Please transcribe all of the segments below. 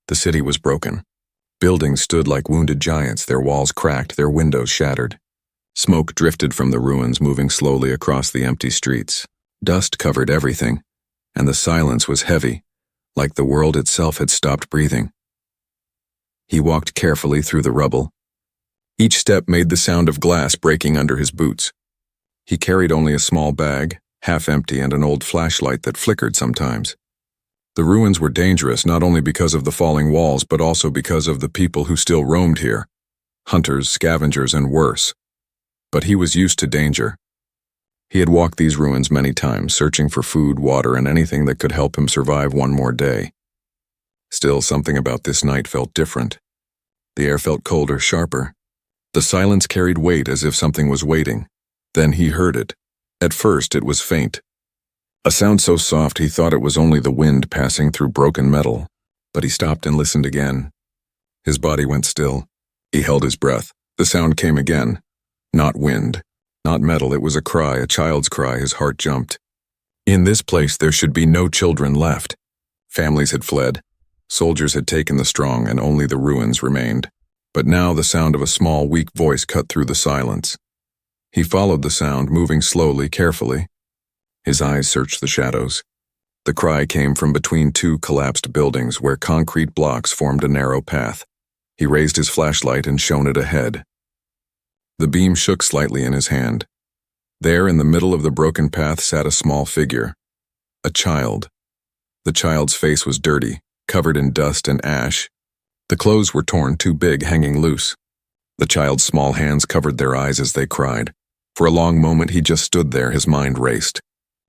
The city was broken. Buildings stood like wounded giants, their walls cracked, their windows shattered. Smoke drifted from the ruins, moving slowly across the empty streets. Dust covered everything, and the silence was heavy, like the world itself had stopped breathing. He walked carefully through the rubble. Each step made the sound of glass breaking under his boots. He carried only a small bag, half empty, and an old flashlight that flickered sometimes. The ruins were dangerous not only because of the falling walls, but also because of the people who still roamed here. Hunters, scavengers, and worse. But he was used to danger. He had walked these ruins many times, searching for food, water, and anything that could help him survive one more day. Still, something about this night felt different. The air felt colder, sharper. The silence carried weight as if something was waiting. Then he heard it. At first, it was faint. A sound so soft he thought it was only the wind passing through broken metal. But he stopped and listened again. His body went still. He held his breath. The sound came again. Not wind. Not metal. It was a cry, a child's cry. His heart jumped. In this place, there should be no children left. Families had fled. Soldiers had taken the strong, and only the ruins remained. But now the sound of a small, weak voice cut through the silence. He followed the sound, moving slowly, carefully. His eyes searched the shadows. The cry came from between two collapsed buildings where concrete blocks formed a narrow path. He raised his flashlight and shone it ahead. The beam shook slightly in his hand. There, in the middle of the broken path, sat a small figure. A child. The child's face was dirty, covered in dust and ash. The clothes were torn, too big, hanging loose. The child's small hands covered their eyes as they cried. For a long moment he just stood there, his mind raced.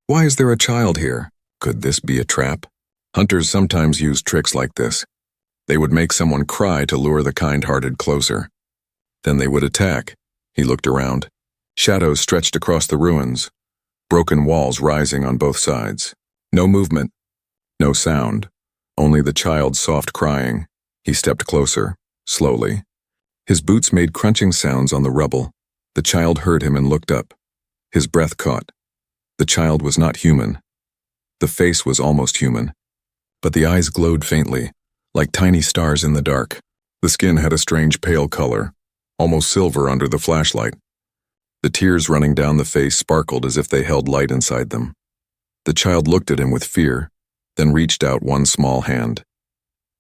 Why is there a child here? Could this be a trap? Hunters sometimes used tricks like this. They would make someone cry to lure the kind-hearted closer. Then they would attack. He looked around. Shadows stretched across the ruins. Broken walls rising on both sides. No movement. No sound. Only the child's soft crying. He stepped closer, slowly. His boots made crunching sounds on the rubble. The child heard him and looked up. His breath caught. The child was not human. The face was almost human. But the eyes glowed faintly, like tiny stars in the dark. The skin had a strange pale color, almost silver under the flashlight. The tears running down the face sparkled as if they held light inside them. The child looked at him with fear, then reached out one small hand.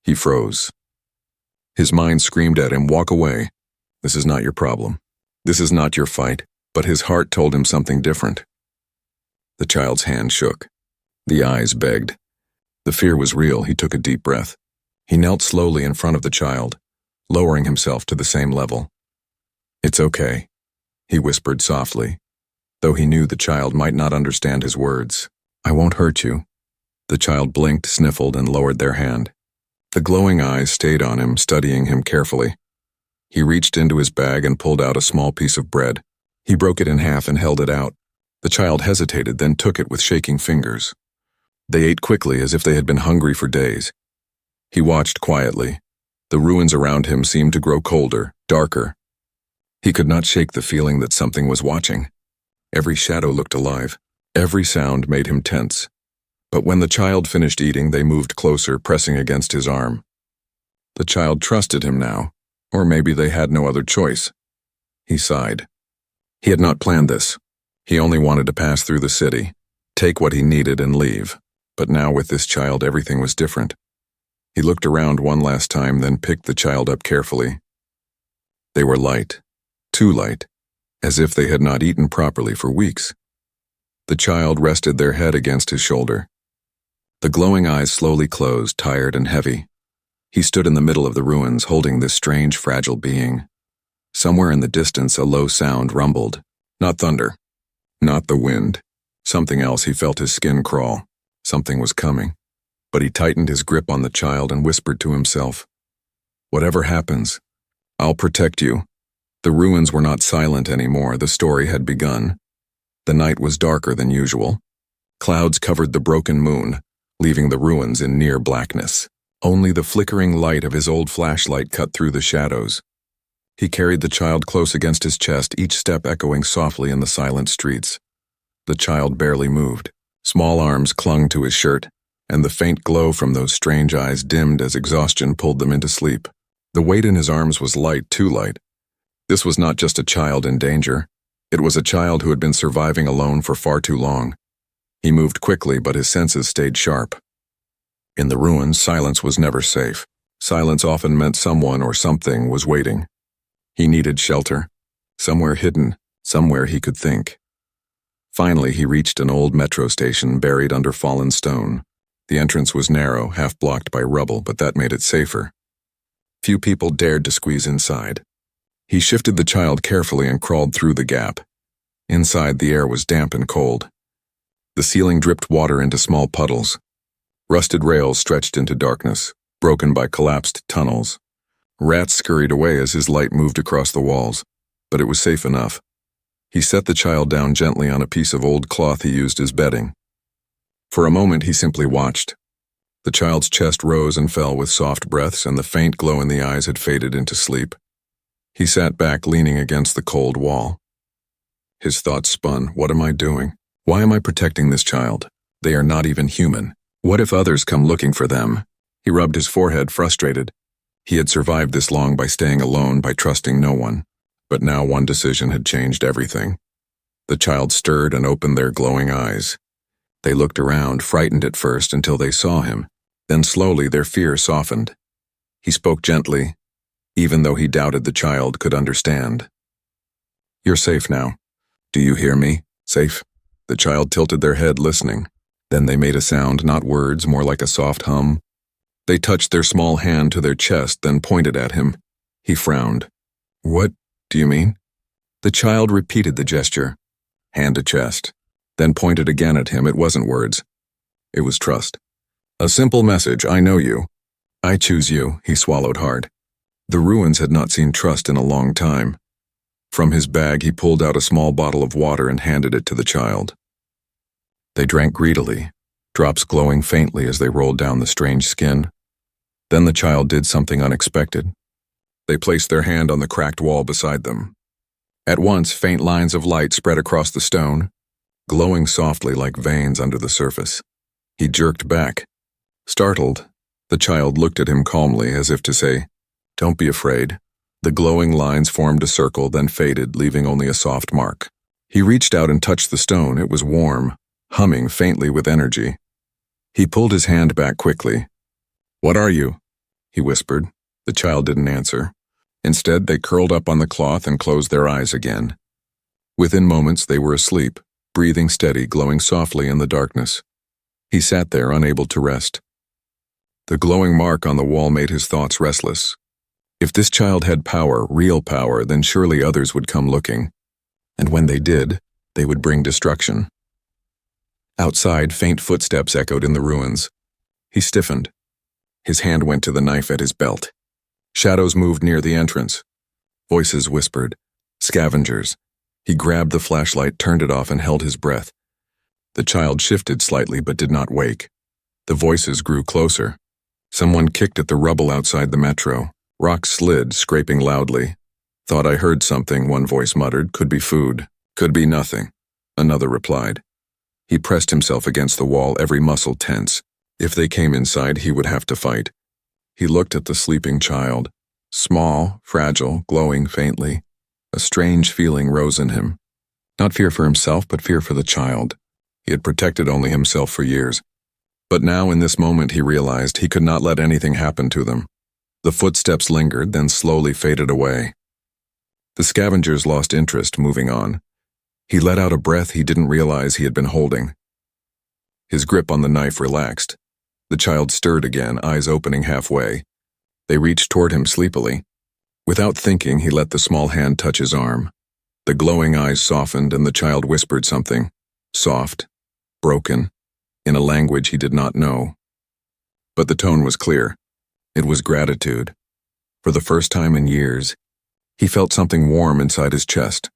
He froze. His mind screamed at him, "Walk away. This is not your problem. This is not your fight." But his heart told him something different. The child's hand shook. The eyes begged. The fear was real. He took a deep breath. He knelt slowly in front of the child, lowering himself to the same level. "It's okay," he whispered softly, though he knew the child might not understand his words. "I won't hurt you." The child blinked, sniffled, and lowered their hand. The glowing eyes stayed on him, studying him carefully. He reached into his bag and pulled out a small piece of bread. He broke it in half and held it out. The child hesitated, then took it with shaking fingers. They ate quickly, as if they had been hungry for days. He watched quietly. The ruins around him seemed to grow colder, darker. He could not shake the feeling that something was watching. Every shadow looked alive. Every sound made him tense. But when the child finished eating, they moved closer, pressing against his arm. The child trusted him now, or maybe they had no other choice. He sighed. He had not planned this. He only wanted to pass through the city, take what he needed and leave. But now with this child, everything was different. He looked around one last time, then picked the child up carefully. They were light, too light, as if they had not eaten properly for weeks. The child rested their head against his shoulder. The glowing eyes slowly closed, tired and heavy. He stood in the middle of the ruins, holding this strange, fragile being. Somewhere in the distance, a low sound rumbled. Not thunder. Not the wind. Something else. He felt his skin crawl. Something was coming. But he tightened his grip on the child and whispered to himself, "Whatever happens, I'll protect you." The ruins were not silent anymore. The story had begun. The night was darker than usual. Clouds covered the broken moon, leaving the ruins in near blackness. Only the flickering light of his old flashlight cut through the shadows. He carried the child close against his chest, each step echoing softly in the silent streets. The child barely moved. Small arms clung to his shirt, and the faint glow from those strange eyes dimmed as exhaustion pulled them into sleep. The weight in his arms was light, too light. This was not just a child in danger. It was a child who had been surviving alone for far too long. He moved quickly, but his senses stayed sharp. In the ruins, silence was never safe. Silence often meant someone or something was waiting. He needed shelter. Somewhere hidden, somewhere he could think. Finally, he reached an old metro station buried under fallen stone. The entrance was narrow, half blocked by rubble, but that made it safer. Few people dared to squeeze inside. He shifted the child carefully and crawled through the gap. Inside, the air was damp and cold. The ceiling dripped water into small puddles. Rusted rails stretched into darkness, broken by collapsed tunnels. Rats scurried away as his light moved across the walls, but it was safe enough. He set the child down gently on a piece of old cloth he used as bedding. For a moment, he simply watched. The child's chest rose and fell with soft breaths, and the faint glow in the eyes had faded into sleep. He sat back, leaning against the cold wall. His thoughts spun. What am I doing? Why am I protecting this child? They are not even human. What if others come looking for them? He rubbed his forehead, frustrated. He had survived this long by staying alone, by trusting no one. But now one decision had changed everything. The child stirred and opened their glowing eyes. They looked around, frightened at first until they saw him. Then slowly their fear softened. He spoke gently, even though he doubted the child could understand. You're safe now. Do you hear me? Safe? The child tilted their head, listening. Then they made a sound, not words, more like a soft hum. They touched their small hand to their chest, then pointed at him. He frowned. What do you mean? The child repeated the gesture, hand to chest, then pointed again at him. It wasn't words. It was trust. A simple message, I know you. I choose you, he swallowed hard. The ruins had not seen trust in a long time. From his bag, he pulled out a small bottle of water and handed it to the child. They drank greedily, drops glowing faintly as they rolled down the strange skin. Then the child did something unexpected. They placed their hand on the cracked wall beside them. At once, faint lines of light spread across the stone, glowing softly like veins under the surface. He jerked back. Startled, the child looked at him calmly as if to say, Don't be afraid. The glowing lines formed a circle, then faded, leaving only a soft mark. He reached out and touched the stone. It was warm, humming faintly with energy. He pulled his hand back quickly. What are you? He whispered. The child didn't answer. Instead, they curled up on the cloth and closed their eyes again. Within moments, they were asleep, breathing steady, glowing softly in the darkness. He sat there, unable to rest. The glowing mark on the wall made his thoughts restless. If this child had power, real power, then surely others would come looking. And when they did, they would bring destruction. Outside, faint footsteps echoed in the ruins. He stiffened. His hand went to the knife at his belt. Shadows moved near the entrance. Voices whispered. Scavengers. He grabbed the flashlight, turned it off, and held his breath. The child shifted slightly but did not wake. The voices grew closer. Someone kicked at the rubble outside the metro. Rocks slid, scraping loudly. Thought I heard something, one voice muttered. Could be food. Could be nothing. Another replied. He pressed himself against the wall, every muscle tense. If they came inside, he would have to fight. He looked at the sleeping child. Small, fragile, glowing faintly. A strange feeling rose in him. Not fear for himself, but fear for the child. He had protected only himself for years. But now, in this moment, he realized he could not let anything happen to them. The footsteps lingered, then slowly faded away. The scavengers lost interest, moving on. He let out a breath he didn't realize he had been holding. His grip on the knife relaxed. The child stirred again, eyes opening halfway. They reached toward him sleepily. Without thinking, he let the small hand touch his arm. The glowing eyes softened, and the child whispered something. Soft, broken, in a language he did not know. But the tone was clear. It was gratitude. For the first time in years, he felt something warm inside his chest.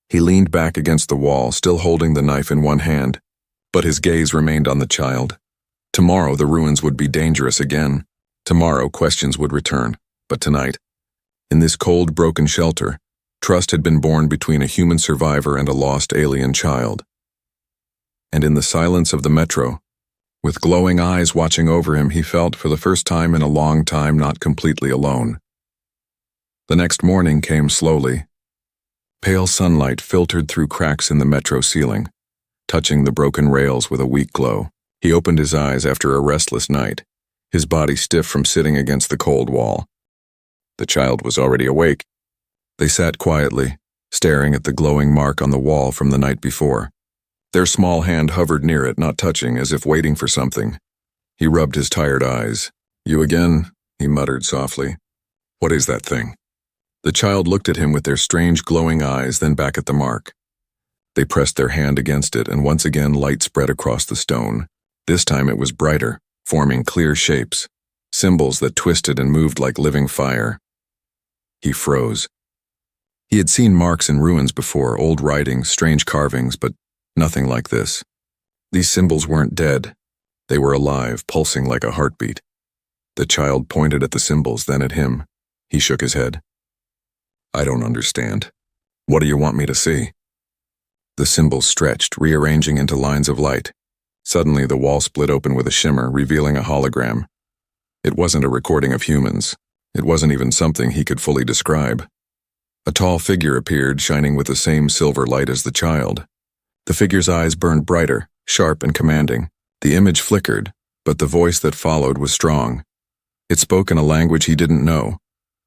He leaned back against the wall, still holding the knife in one hand, but his gaze remained on the child. Tomorrow the ruins would be dangerous again. Tomorrow questions would return. But tonight, in this cold, broken shelter, trust had been born between a human survivor and a lost alien child. And in the silence of the metro, With glowing eyes watching over him, he felt, for the first time in a long time, not completely alone. The next morning came slowly. Pale sunlight filtered through cracks in the metro ceiling, touching the broken rails with a weak glow. He opened his eyes after a restless night, his body stiff from sitting against the cold wall. The child was already awake. They sat quietly, staring at the glowing mark on the wall from the night before. Their small hand hovered near it, not touching, as if waiting for something. He rubbed his tired eyes. "You again?" he muttered softly. "What is that thing?" The child looked at him with their strange glowing eyes, then back at the mark. They pressed their hand against it, and once again light spread across the stone. This time it was brighter, forming clear shapes, symbols that twisted and moved like living fire. He froze. He had seen marks in ruins before, old writings, strange carvings, but nothing like this. These symbols weren't dead. They were alive, pulsing like a heartbeat. The child pointed at the symbols, then at him. He shook his head. "I don't understand. What do you want me to see?" The symbols stretched, rearranging into lines of light. Suddenly, the wall split open with a shimmer, revealing a hologram. It wasn't a recording of humans. It wasn't even something he could fully describe. A tall figure appeared, shining with the same silver light as the child. The figure's eyes burned brighter, sharp and commanding. The image flickered, but the voice that followed was strong. It spoke in a language he didn't know,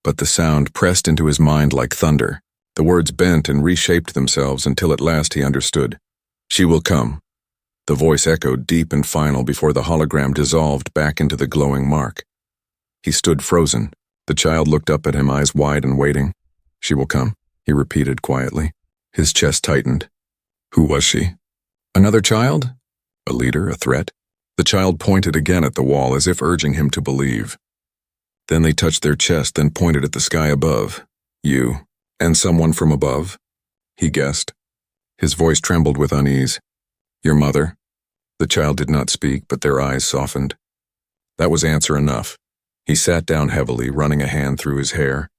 but the sound pressed into his mind like thunder. The words bent and reshaped themselves until at last he understood. "She will come." The voice echoed deep and final before the hologram dissolved back into the glowing mark. He stood frozen. The child looked up at him, eyes wide and waiting. "She will come," he repeated quietly. His chest tightened. Who was she? Another child? A leader, a threat? The child pointed again at the wall as if urging him to believe. Then they touched their chest, then pointed at the sky above. "You, and someone from above?" he guessed. His voice trembled with unease. "Your mother?" The child did not speak, but their eyes softened. That was answer enough. He sat down heavily, running a hand through his hair.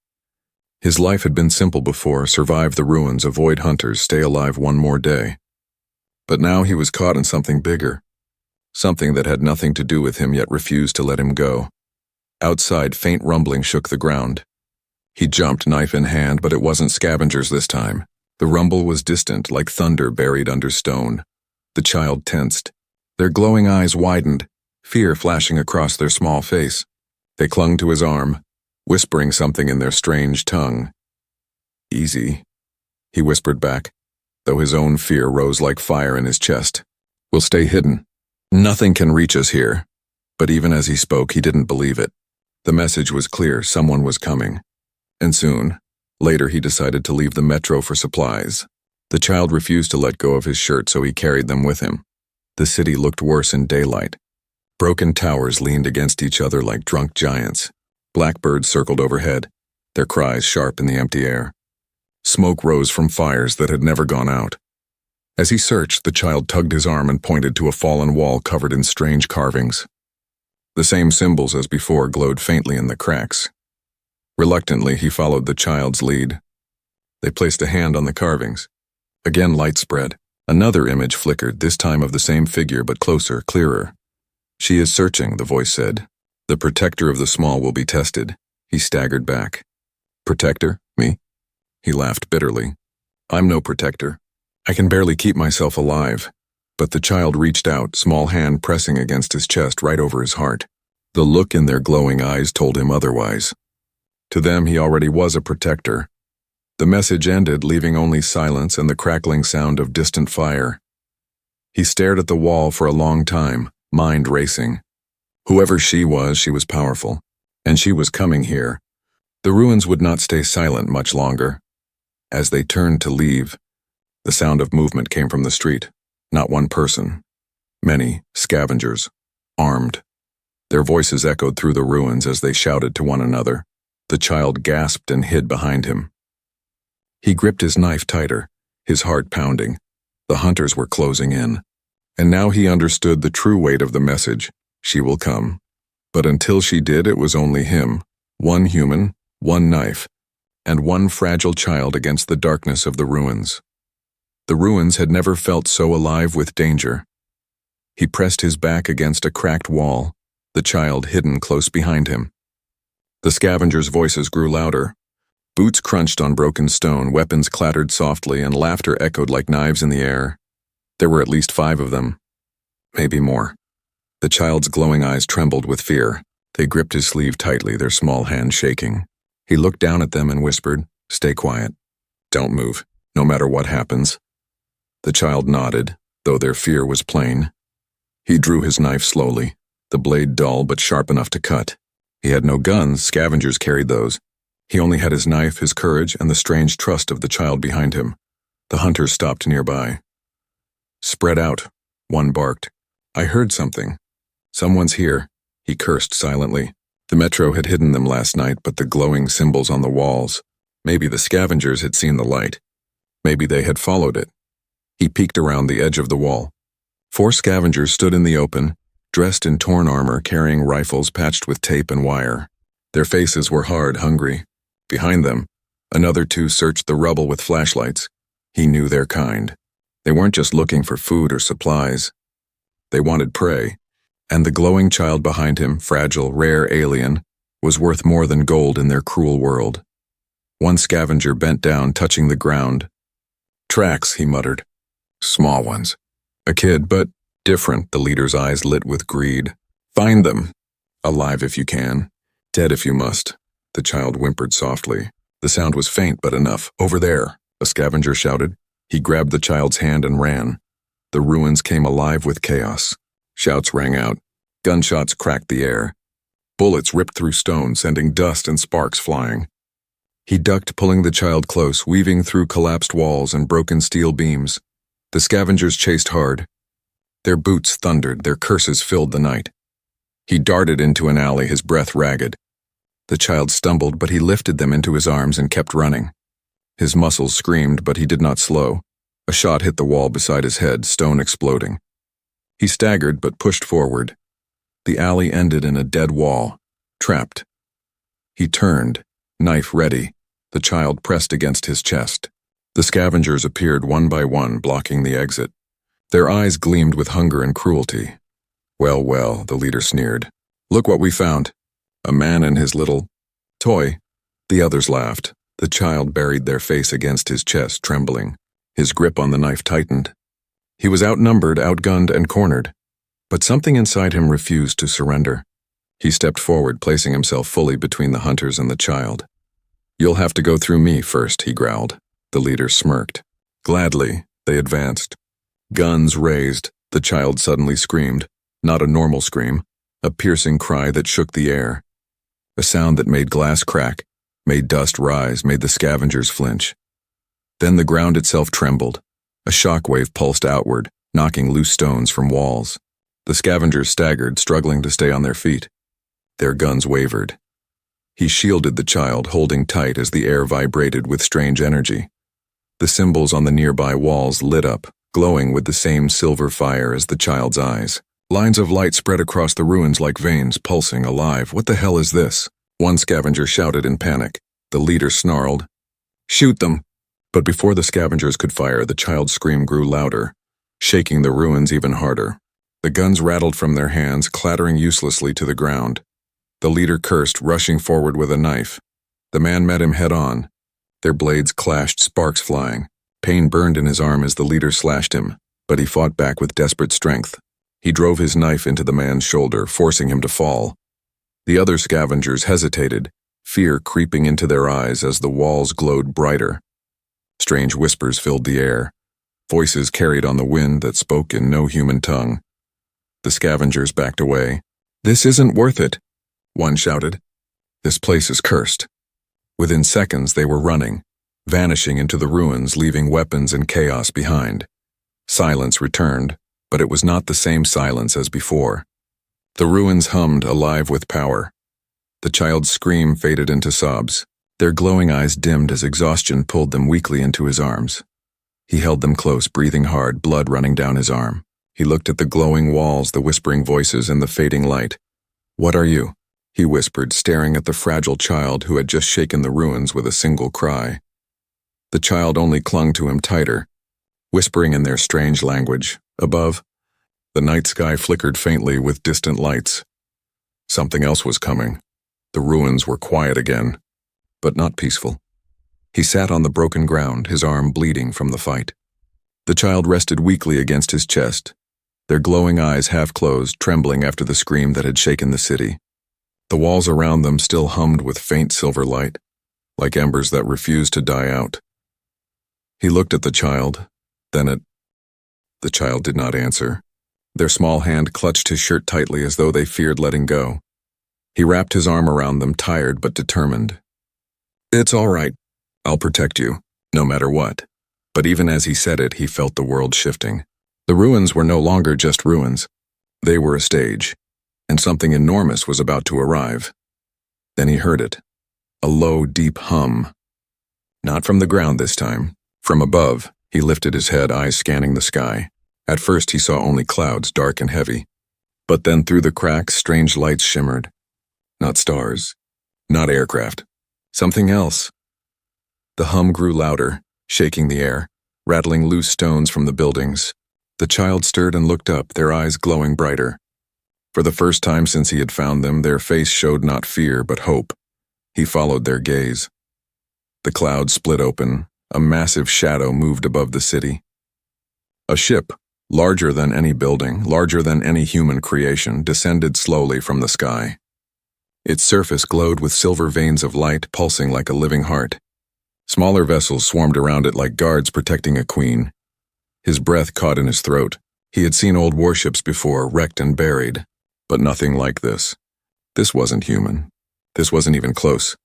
His life had been simple before: survive the ruins, avoid hunters, stay alive one more day. But now he was caught in something bigger, something that had nothing to do with him yet refused to let him go. Outside, faint rumbling shook the ground. He jumped, knife in hand, but it wasn't scavengers this time. The rumble was distant, like thunder buried under stone. The child tensed. Their glowing eyes widened, fear flashing across their small face. They clung to his arm, whispering something in their strange tongue. "Easy," he whispered back, though his own fear rose like fire in his chest. "We'll stay hidden. Nothing can reach us here." But even as he spoke, he didn't believe it. The message was clear: someone was coming. And soon. Later, he decided to leave the metro for supplies. The child refused to let go of his shirt, so he carried them with him. The city looked worse in daylight. Broken towers leaned against each other like drunk giants. Blackbirds circled overhead, their cries sharp in the empty air. Smoke rose from fires that had never gone out. As he searched, the child tugged his arm and pointed to a fallen wall covered in strange carvings. The same symbols as before glowed faintly in the cracks. Reluctantly, he followed the child's lead. They placed a hand on the carvings. Again, light spread. Another image flickered, this time of the same figure, but closer, clearer. "She is searching," the voice said. "The protector of the small will be tested." He staggered back. "Protector? Me?" He laughed bitterly. "I'm no protector. I can barely keep myself alive." But the child reached out, small hand pressing against his chest right over his heart. The look in their glowing eyes told him otherwise. To them, he already was a protector. The message ended, leaving only silence and the crackling sound of distant fire. He stared at the wall for a long time, mind racing. Whoever she was powerful, and she was coming here. The ruins would not stay silent much longer. As they turned to leave, the sound of movement came from the street. Not one person. Many, scavengers, armed. Their voices echoed through the ruins as they shouted to one another. The child gasped and hid behind him. He gripped his knife tighter, his heart pounding. The hunters were closing in. And now he understood the true weight of the message: she will come. But until she did, it was only him, one human, one knife, and one fragile child against the darkness of the ruins. The ruins had never felt so alive with danger. He pressed his back against a cracked wall, the child hidden close behind him. The scavengers' voices grew louder. Boots crunched on broken stone, weapons clattered softly, and laughter echoed like knives in the air. There were at least 5 of them. Maybe more. The child's glowing eyes trembled with fear. They gripped his sleeve tightly, their small hands shaking. He looked down at them and whispered, "Stay quiet. Don't move, no matter what happens." The child nodded, though their fear was plain. He drew his knife slowly, the blade dull but sharp enough to cut. He had no guns, scavengers carried those. He only had his knife, his courage, and the strange trust of the child behind him. The hunters stopped nearby. "Spread out," one barked. "I heard something. Someone's here," he cursed silently. The metro had hidden them last night, but the glowing symbols on the walls. Maybe the scavengers had seen the light. Maybe they had followed it. He peeked around the edge of the wall. 4 scavengers stood in the open, dressed in torn armor, carrying rifles patched with tape and wire. Their faces were hard, hungry. Behind them, another 2 searched the rubble with flashlights. He knew their kind. They weren't just looking for food or supplies. They wanted prey. And the glowing child behind him, fragile, rare alien, was worth more than gold in their cruel world. One scavenger bent down, touching the ground. "Tracks," he muttered. "Small ones. A kid, but different." The leader's eyes lit with greed. "Find them. Alive if you can. Dead if you must." The child whimpered softly. The sound was faint but enough. "Over there," a scavenger shouted. He grabbed the child's hand and ran. The ruins came alive with chaos. Shouts rang out. Gunshots cracked the air. Bullets ripped through stone, sending dust and sparks flying. He ducked, pulling the child close, weaving through collapsed walls and broken steel beams. The scavengers chased hard. Their boots thundered, their curses filled the night. He darted into an alley, his breath ragged. The child stumbled, but he lifted them into his arms and kept running. His muscles screamed, but he did not slow. A shot hit the wall beside his head, stone exploding. He staggered, but pushed forward. The alley ended in a dead wall, trapped. He turned, knife ready, the child pressed against his chest. The scavengers appeared one by one, blocking the exit. Their eyes gleamed with hunger and cruelty. "Well, well," the leader sneered. "Look what we found. A man and his little toy." The others laughed. The child buried their face against his chest, trembling. His grip on the knife tightened. He was outnumbered, outgunned, and cornered. But something inside him refused to surrender. He stepped forward, placing himself fully between the hunters and the child. "You'll have to go through me first," he growled. The leader smirked. Gladly, they advanced. Guns raised, the child suddenly screamed. Not a normal scream, a piercing cry that shook the air. A sound that made glass crack, made dust rise, made the scavengers flinch. Then the ground itself trembled. A shockwave pulsed outward, knocking loose stones from walls. The scavengers staggered, struggling to stay on their feet. Their guns wavered. He shielded the child, holding tight as the air vibrated with strange energy. The symbols on the nearby walls lit up, glowing with the same silver fire as the child's eyes. Lines of light spread across the ruins like veins, pulsing, alive. "What the hell is this?" One scavenger shouted in panic. The leader snarled, "Shoot them!" But before the scavengers could fire, the child's scream grew louder, shaking the ruins even harder. The guns rattled from their hands, clattering uselessly to the ground. The leader cursed, rushing forward with a knife. The man met him head-on. Their blades clashed, sparks flying. Pain burned in his arm as the leader slashed him, but he fought back with desperate strength. He drove his knife into the man's shoulder, forcing him to fall. The other scavengers hesitated, fear creeping into their eyes as the walls glowed brighter. Strange whispers filled the air, voices carried on the wind that spoke in no human tongue. The scavengers backed away. "This isn't worth it," one shouted. "This place is cursed." Within seconds they were running, vanishing into the ruins, leaving weapons and chaos behind. Silence returned, but it was not the same silence as before. The ruins hummed, alive with power. The child's scream faded into sobs. Their glowing eyes dimmed as exhaustion pulled them weakly into his arms. He held them close, breathing hard, blood running down his arm. He looked at the glowing walls, the whispering voices, and the fading light. "What are you?" he whispered, staring at the fragile child who had just shaken the ruins with a single cry. The child only clung to him tighter, whispering in their strange language. Above, The night sky flickered faintly with distant lights. Something else was coming. The ruins were quiet again, but not peaceful. He sat on the broken ground, his arm bleeding from the fight. The child rested weakly against his chest, their glowing eyes half closed, trembling after the scream that had shaken the city. The walls around them still hummed with faint silver light, like embers that refused to die out. He looked at the child, then at... The child did not answer. Their small hand clutched his shirt tightly as though they feared letting go. He wrapped his arm around them, tired but determined. "It's all right. I'll protect you, no matter what." But even as he said it, he felt the world shifting. The ruins were no longer just ruins. They were a stage, and something enormous was about to arrive. Then he heard it. A low, deep hum. Not from the ground this time. From above, he lifted his head, eyes scanning the sky. At first he saw only clouds, dark and heavy. But then through the cracks, strange lights shimmered. Not stars. Not aircraft. Something else. The hum grew louder, shaking the air, rattling loose stones from the buildings. The child stirred and looked up, their eyes glowing brighter. For the first time since he had found them, their face showed not fear but hope. He followed their gaze. The clouds split open. A massive shadow moved above the city. A ship, larger than any building, larger than any human creation, descended slowly from the sky. Its surface glowed with silver veins of light pulsing like a living heart. Smaller vessels swarmed around it like guards protecting a queen. His breath caught in his throat. He had seen old warships before, wrecked and buried, but nothing like this. This wasn't human. This wasn't even close.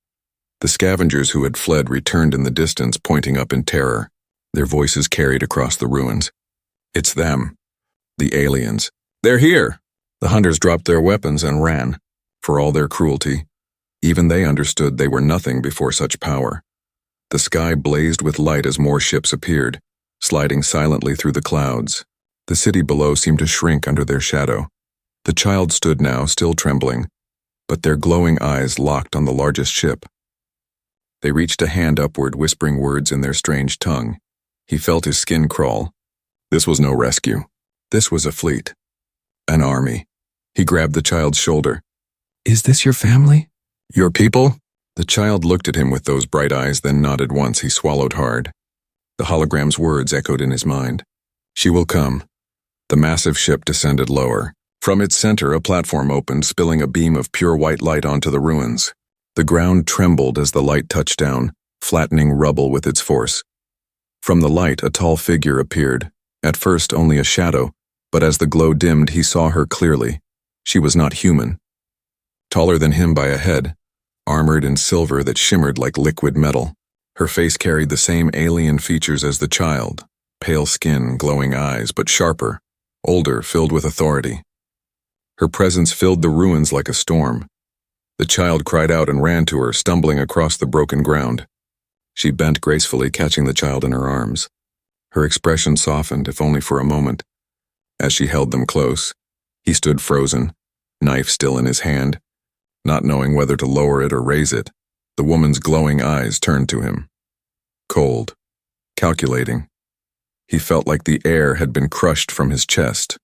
The scavengers who had fled returned in the distance, pointing up in terror. Their voices carried across the ruins. "It's them. The aliens. They're here!" The hunters dropped their weapons and ran. For all their cruelty, even they understood they were nothing before such power. The sky blazed with light as more ships appeared, sliding silently through the clouds. The city below seemed to shrink under their shadow. The child stood now, still trembling, but their glowing eyes locked on the largest ship. They reached a hand upward, whispering words in their strange tongue. He felt his skin crawl. This was no rescue. This was a fleet. An army. He grabbed the child's shoulder. "Is this your family? Your people?" The child looked at him with those bright eyes, then nodded once. He swallowed hard. The hologram's words echoed in his mind. "She will come." The massive ship descended lower. From its center, a platform opened, spilling a beam of pure white light onto the ruins. The ground trembled as the light touched down, flattening rubble with its force. From the light, a tall figure appeared. At first, only a shadow, but as the glow dimmed, he saw her clearly. She was not human. Taller than him by a head, armored in silver that shimmered like liquid metal. Her face carried the same alien features as the child, pale skin, glowing eyes, but sharper, older, filled with authority. Her presence filled the ruins like a storm. The child cried out and ran to her, stumbling across the broken ground. She bent gracefully, catching the child in her arms. Her expression softened, if only for a moment. As she held them close, he stood frozen, knife still in his hand, not knowing whether to lower it or raise it. The woman's glowing eyes turned to him. Cold, calculating. He felt like the air had been crushed from his chest.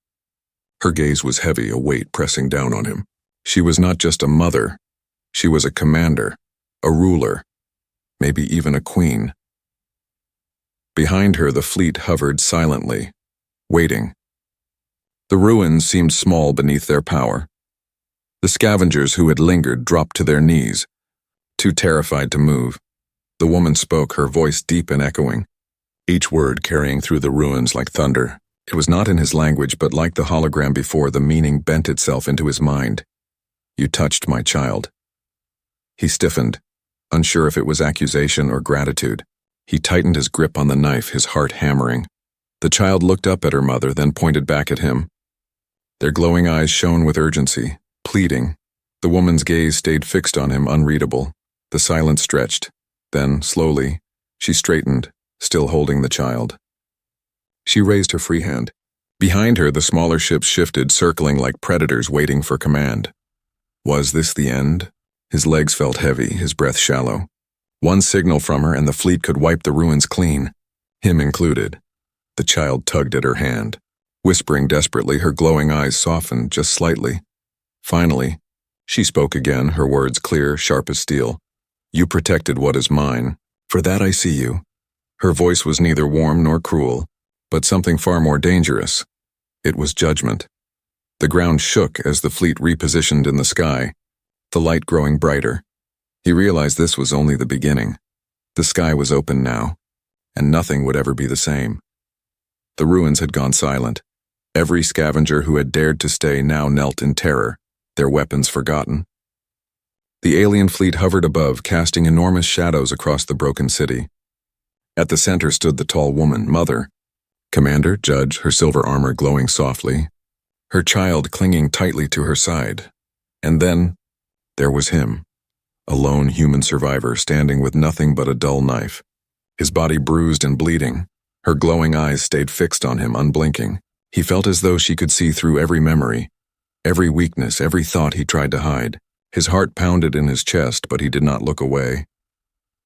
Her gaze was heavy, a weight pressing down on him. She was not just a mother. She was a commander, a ruler, maybe even a queen. Behind her, the fleet hovered silently, waiting. The ruins seemed small beneath their power. The scavengers who had lingered dropped to their knees, too terrified to move. The woman spoke, her voice deep and echoing, each word carrying through the ruins like thunder. It was not in his language, but like the hologram before, the meaning bent itself into his mind. "You touched my child." He stiffened, unsure if it was accusation or gratitude. He tightened his grip on the knife, his heart hammering. The child looked up at her mother, then pointed back at him. Their glowing eyes shone with urgency, pleading. The woman's gaze stayed fixed on him, unreadable. The silence stretched. Then, slowly, she straightened, still holding the child. She raised her free hand. Behind her, the smaller ships shifted, circling like predators waiting for command. Was this the end? His legs felt heavy, his breath shallow. One signal from her and the fleet could wipe the ruins clean, him included. The child tugged at her hand. Whispering desperately, her glowing eyes softened just slightly. Finally, she spoke again, her words clear, sharp as steel. You protected what is mine. For that I see you. Her voice was neither warm nor cruel, but something far more dangerous. It was judgment. The ground shook as the fleet repositioned in the sky, the light growing brighter. He realized this was only the beginning. The sky was open now, and nothing would ever be the same. The ruins had gone silent. Every scavenger who had dared to stay now knelt in terror, their weapons forgotten. The alien fleet hovered above, casting enormous shadows across the broken city. At the center stood the tall woman, Mother. Commander, Judge, her silver armor glowing softly, her child clinging tightly to her side. And then, there was him, a lone human survivor standing with nothing but a dull knife, his body bruised and bleeding. Her glowing eyes stayed fixed on him, unblinking. He felt as though she could see through every memory, every weakness, every thought he tried to hide. His heart pounded in his chest, but he did not look away.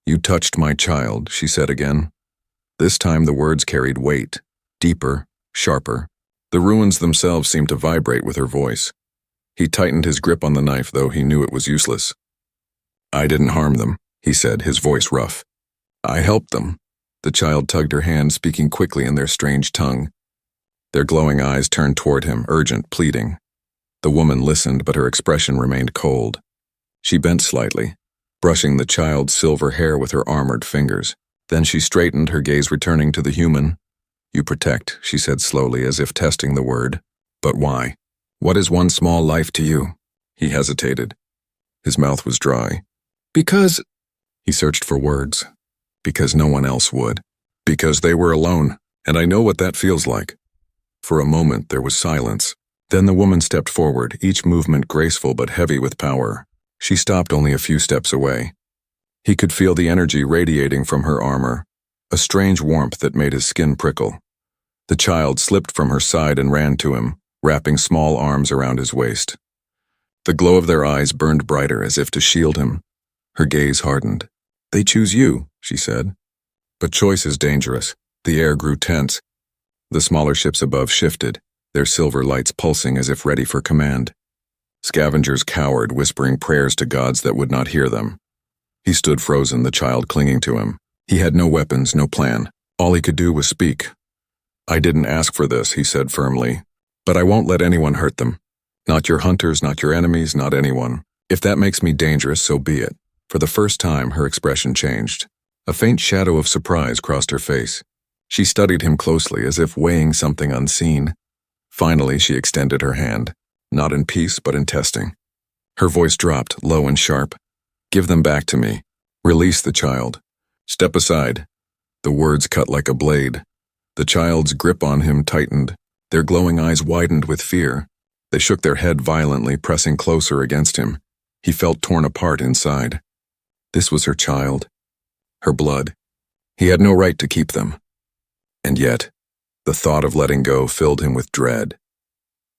You touched my child, she said again. This time the words carried weight, deeper, sharper. The ruins themselves seemed to vibrate with her voice. He tightened his grip on the knife, though he knew it was useless. I didn't harm them, he said, his voice rough. I helped them. The child tugged her hand, speaking quickly in their strange tongue. Their glowing eyes turned toward him, urgent, pleading. The woman listened, but her expression remained cold. She bent slightly, brushing the child's silver hair with her armored fingers. Then she straightened, her gaze returning to the human. You protect, she said slowly, as if testing the word. But why? What is one small life to you? He hesitated. His mouth was dry. Because... He searched for words. Because no one else would. Because they were alone, and I know what that feels like. For a moment there was silence. Then the woman stepped forward, each movement graceful but heavy with power. She stopped only a few steps away. He could feel the energy radiating from her armor, a strange warmth that made his skin prickle. The child slipped from her side and ran to him, wrapping small arms around his waist. The glow of their eyes burned brighter, as if to shield him. Her gaze hardened. They choose you, she said. But choice is dangerous. The air grew tense. The smaller ships above shifted, their silver lights pulsing as if ready for command. Scavengers cowered, whispering prayers to gods that would not hear them. He stood frozen, the child clinging to him. He had no weapons, no plan. All he could do was speak. I didn't ask for this, he said firmly. But I won't let anyone hurt them. Not your hunters, not your enemies, not anyone. If that makes me dangerous, so be it. For the first time, her expression changed. A faint shadow of surprise crossed her face. She studied him closely, as if weighing something unseen. Finally, she extended her hand, not in peace, but in testing. Her voice dropped, low and sharp. Give them back to me. Release the child. Step aside. The words cut like a blade. The child's grip on him tightened. Their glowing eyes widened with fear. They shook their head violently, pressing closer against him. He felt torn apart inside. This was her child. Her blood. He had no right to keep them. And yet, the thought of letting go filled him with dread.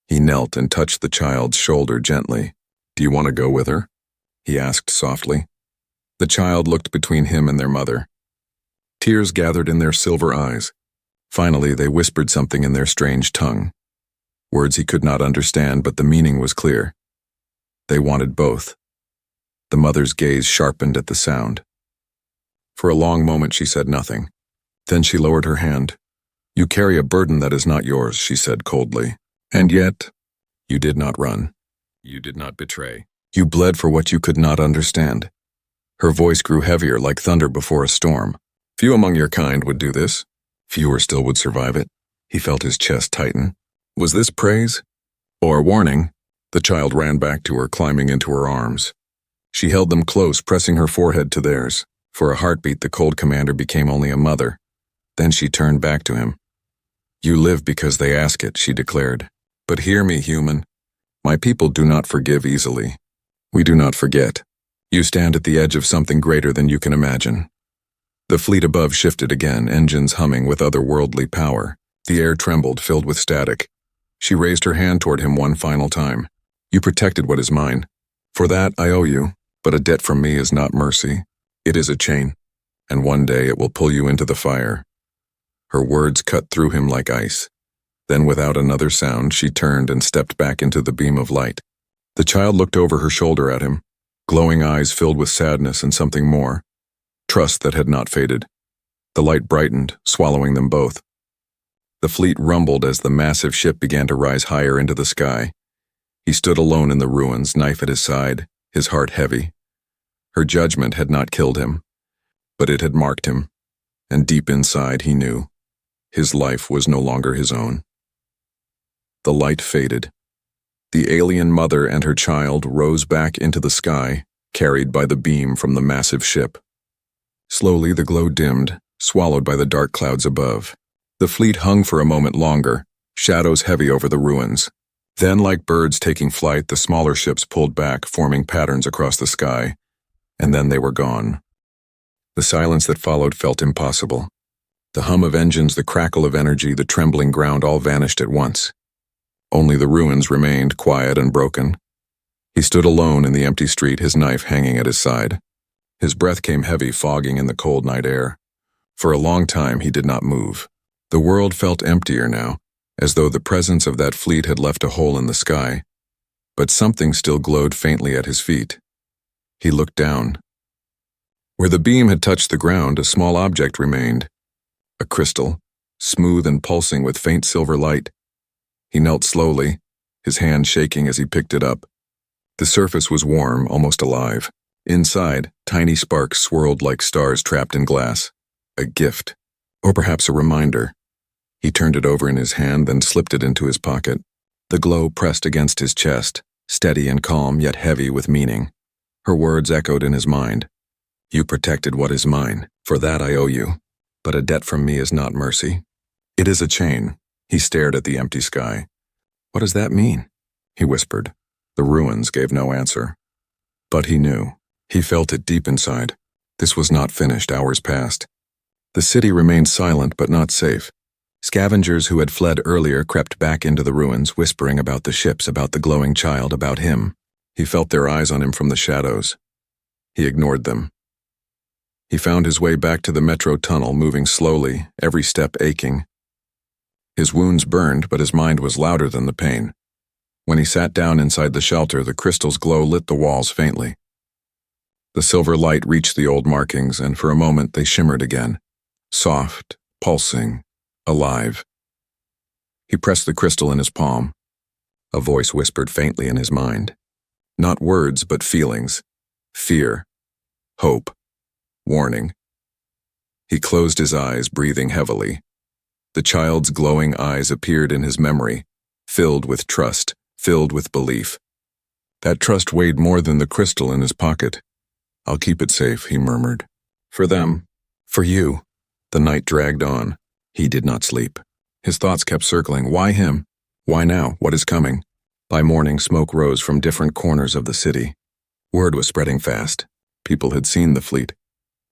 He knelt and touched the child's shoulder gently. Do you want to go with her? He asked softly. The child looked between him and their mother. Tears gathered in their silver eyes. Finally, they whispered something in their strange tongue. Words he could not understand, but the meaning was clear. They wanted both. The mother's gaze sharpened at the sound. For a long moment she said nothing. Then she lowered her hand. You carry a burden that is not yours, she said coldly. And yet, you did not run. You did not betray. You bled for what you could not understand. Her voice grew heavier, like thunder before a storm. Few among your kind would do this. Fewer still would survive it. He felt his chest tighten. Was this praise? Or warning? The child ran back to her, climbing into her arms. She held them close, pressing her forehead to theirs. For a heartbeat, the cold commander became only a mother. Then she turned back to him. You live because they ask it, she declared. But hear me, human. My people do not forgive easily. We do not forget. You stand at the edge of something greater than you can imagine. The fleet above shifted again, engines humming with otherworldly power. The air trembled, filled with static. She raised her hand toward him one final time. You protected what is mine. For that I owe you, but a debt from me is not mercy. It is a chain, and one day it will pull you into the fire. Her words cut through him like ice. Then without another sound, she turned and stepped back into the beam of light. The child looked over her shoulder at him, glowing eyes filled with sadness and something more, trust that had not faded. The light brightened, swallowing them both. The fleet rumbled as the massive ship began to rise higher into the sky. He stood alone in the ruins, knife at his side, his heart heavy. Her judgment had not killed him, but it had marked him, and deep inside he knew his life was no longer his own. The light faded. The alien mother and her child rose back into the sky, carried by the beam from the massive ship. Slowly the glow dimmed, swallowed by the dark clouds above. The fleet hung for a moment longer, shadows heavy over the ruins. Then, like birds taking flight, the smaller ships pulled back, forming patterns across the sky, and then they were gone. The silence that followed felt impossible. The hum of engines, the crackle of energy, the trembling ground all vanished at once. Only the ruins remained, quiet and broken. He stood alone in the empty street, his knife hanging at his side. His breath came heavy, fogging in the cold night air. For a long time he did not move. The world felt emptier now, as though the presence of that fleet had left a hole in the sky. But something still glowed faintly at his feet. He looked down. Where the beam had touched the ground, a small object remained. A crystal, smooth and pulsing with faint silver light. He knelt slowly, his hand shaking as he picked it up. The surface was warm, almost alive. Inside, tiny sparks swirled like stars trapped in glass. A gift, or perhaps a reminder. He turned it over in his hand, then slipped it into his pocket. The glow pressed against his chest, steady and calm, yet heavy with meaning. Her words echoed in his mind. You protected what is mine. For that I owe you. But a debt from me is not mercy. It is a chain. He stared at the empty sky. What does that mean? He whispered. The ruins gave no answer. But he knew. He felt it deep inside. This was not finished. Hours passed. The city remained silent but not safe. Scavengers who had fled earlier crept back into the ruins, whispering about the ships, about the glowing child, about him. He felt their eyes on him from the shadows. He ignored them. He found his way back to the metro tunnel, moving slowly, every step aching. His wounds burned, but his mind was louder than the pain. When he sat down inside the shelter, the crystal's glow lit the walls faintly. The silver light reached the old markings, and for a moment they shimmered again. Soft, pulsing, alive. He pressed the crystal in his palm. A voice whispered faintly in his mind. Not words, but feelings. Fear. Hope. Warning. He closed his eyes, breathing heavily. The child's glowing eyes appeared in his memory, filled with trust, filled with belief. That trust weighed more than the crystal in his pocket. I'll keep it safe, he murmured. For them. For you. The night dragged on. He did not sleep. His thoughts kept circling. Why him? Why now? What is coming? By morning, smoke rose from different corners of the city. Word was spreading fast. People had seen the fleet.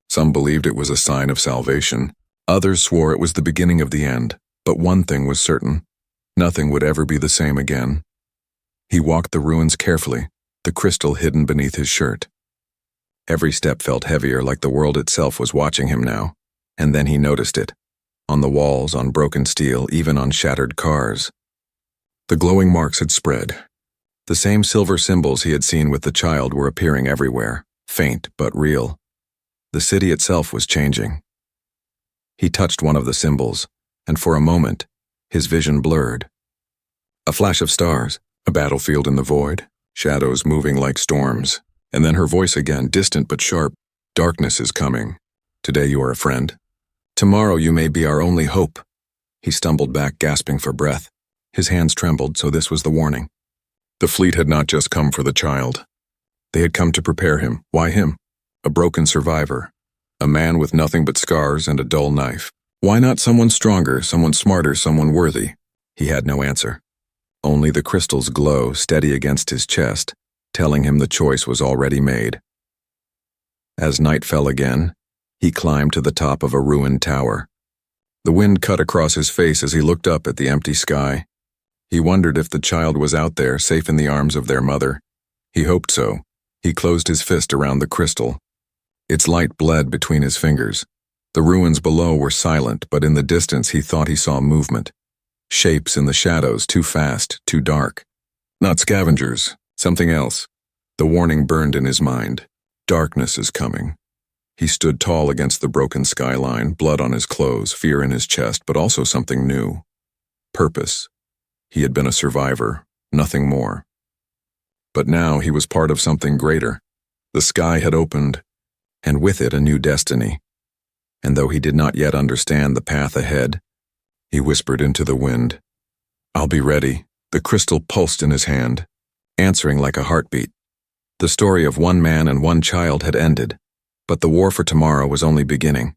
Some believed it was a sign of salvation. Others swore it was the beginning of the end. But one thing was certain. Nothing would ever be the same again. He walked the ruins carefully, the crystal hidden beneath his shirt. Every step felt heavier, like the world itself was watching him now. And then he noticed it. On the walls, on broken steel, even on shattered cars. The glowing marks had spread. The same silver symbols he had seen with the child were appearing everywhere, faint but real. The city itself was changing. He touched one of the symbols, and for a moment, his vision blurred. A flash of stars, a battlefield in the void, shadows moving like storms, and then her voice again, distant but sharp. Darkness is coming. Today you are a friend. Tomorrow you may be our only hope. He stumbled back, gasping for breath. His hands trembled, so this was the warning. The fleet had not just come for the child. They had come to prepare him. Why him? A broken survivor. A man with nothing but scars and a dull knife. Why not someone stronger, someone smarter, someone worthy? He had no answer. Only the crystal's glow steady against his chest, telling him the choice was already made. As night fell again, he climbed to the top of a ruined tower. The wind cut across his face as he looked up at the empty sky. He wondered if the child was out there, safe in the arms of their mother. He hoped so. He closed his fist around the crystal. Its light bled between his fingers. The ruins below were silent, but in the distance he thought he saw movement. Shapes in the shadows, too fast, too dark. Not scavengers, something else. The warning burned in his mind. Darkness is coming. He stood tall against the broken skyline, blood on his clothes, fear in his chest, but also something new. Purpose. He had been a survivor, nothing more. But now he was part of something greater. The sky had opened, and with it a new destiny. And though he did not yet understand the path ahead, he whispered into the wind, "I'll be ready." The crystal pulsed in his hand, answering like a heartbeat. The story of one man and one child had ended, but the war for tomorrow was only beginning.